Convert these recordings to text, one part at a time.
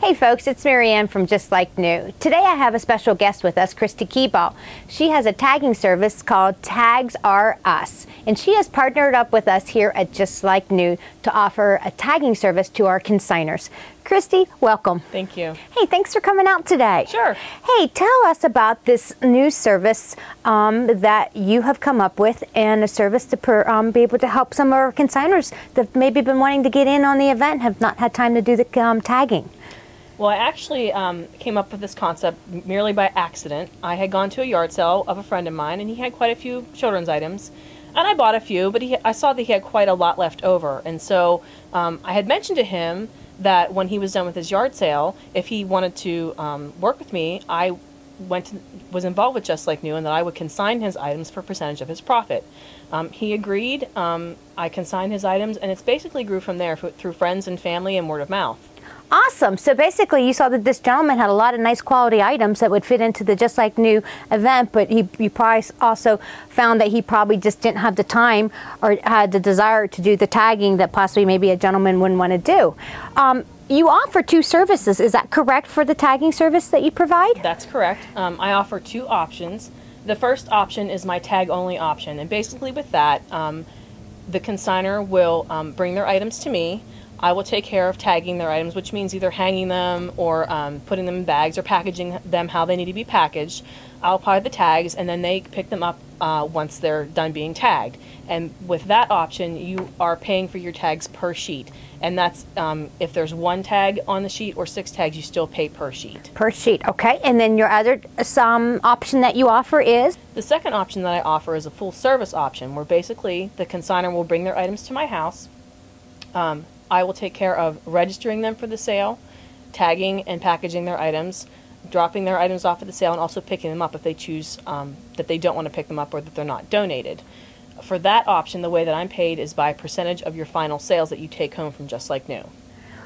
Hey folks, it's Marianne from Just Like New. Today I have a special guest with us, Christy Keeball. She has a tagging service called Tags Are Us, and she has partnered up with us here at Just Like New to offer a tagging service to our consignors. Christy, welcome. Thank you. Hey, thanks for coming out today. Sure. Hey, tell us about this new service that you have come up with, and a service to be able to help some of our consignors that have maybe been wanting to get in on the event, have not had time to do the tagging. Well, I actually came up with this concept merely by accident. I had gone to a yard sale of a friend of mine, and he had quite a few children's items. And I bought a few, but I saw that he had quite a lot left over. And so I had mentioned to him that when he was done with his yard sale, if he wanted to work with me, I was involved with Just Like New, and that I would consign his items for a percentage of his profit. He agreed. I consigned his items, and it's basically grew from there through friends and family and word of mouth. Awesome. So basically you saw that this gentleman had a lot of nice quality items that would fit into the Just Like New event, but he probably also found that he probably just didn't have the time or had the desire to do the tagging that possibly maybe a gentleman wouldn't want to do. You offer two services, is that correct, for the tagging service that you provide? That's correct. I offer two options. The first option is my tag only option, and basically with that, the consignor will bring their items to me. I will take care of tagging their items, which means either hanging them or putting them in bags or packaging them how they need to be packaged. I'll apply the tags, and then they pick them up once they're done being tagged. And with that option, you are paying for your tags per sheet. And that's if there's one tag on the sheet or 6 tags, you still pay per sheet. Per sheet, okay. And then your other option that you offer is? The second option that I offer is a full service option, where basically the consignor will bring their items to my house. I will take care of registering them for the sale, tagging and packaging their items, dropping their items off at the sale, and also picking them up if they choose that they don't want to pick them up or that they're not donated. For that option, the way that I'm paid is by a percentage of your final sales that you take home from Just Like New.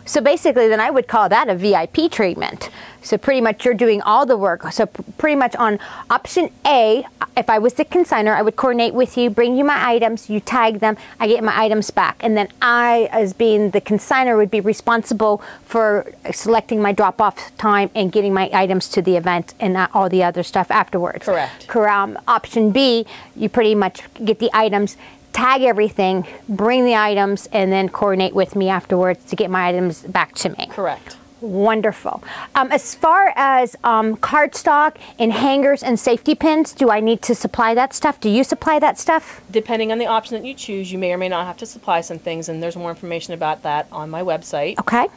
So basically then I would call that a VIP treatment. So pretty much you're doing all the work. So pretty much on option A, if I was the consignor, I would coordinate with you, bring you my items, you tag them, I get my items back. And then I, as being the consignor, would be responsible for selecting my drop-off time and getting my items to the event and all the other stuff afterwards. Correct. Option B, you pretty much get the items, tag everything, bring the items, and then coordinate with me afterwards to get my items back to me. Correct. Wonderful. As far as cardstock and hangers and safety pins, do I need to supply that stuff? Do you supply that stuff? Depending on the option that you choose, you may or may not have to supply some things, and there's more information about that on my website. Okay.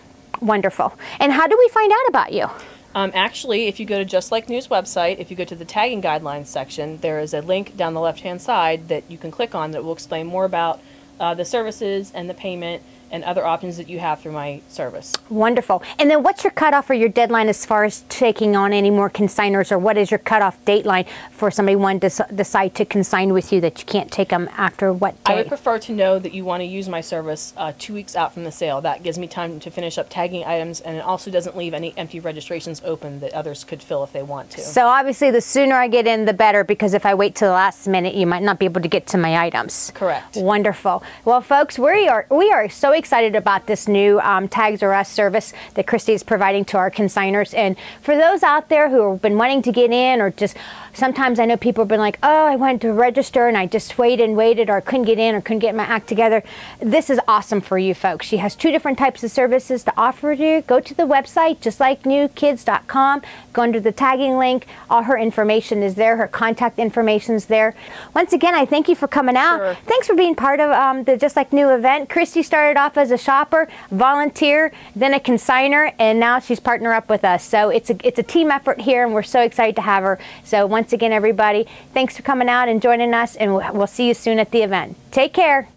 Wonderful. And how do we find out about you? Actually, if you go to Just Like New's website, if you go to the tagging guidelines section, there is a link down the left-hand side that you can click on that will explain more about the services and the payment and other options that you have through my service. Wonderful. And then what's your cutoff or your deadline as far as taking on any more consignors, or what is your cutoff dateline for somebody wanting to decide to consign with you that you can't take them after what day? I would prefer to know that you want to use my service 2 weeks out from the sale. That gives me time to finish up tagging items, and it also doesn't leave any empty registrations open that others could fill if they want to. So obviously the sooner I get in, the better, because if I wait till the last minute, you might not be able to get to my items. Correct. Wonderful. Well, folks, we are so excited about this new Tags Are Us service that Christy is providing to our consignors. And for those out there who have been wanting to get in, or just sometimes I know people have been like, oh, I wanted to register and I just waited and waited, or couldn't get in or couldn't get my act together. This is awesome for you folks. She has 2 different types of services to offer you. Go to the website, justlikenewkids.com. Go under the tagging link. All her information is there. Her contact information is there. Once again, I thank you for coming out. Sure. Thanks for being part of the Just Like New event. Christy started off as a shopper, volunteer, then a consignor, and now she's partnered up with us. So it's a team effort here, and we're so excited to have her. So once again, everybody, thanks for coming out and joining us, and we'll see you soon at the event. Take care.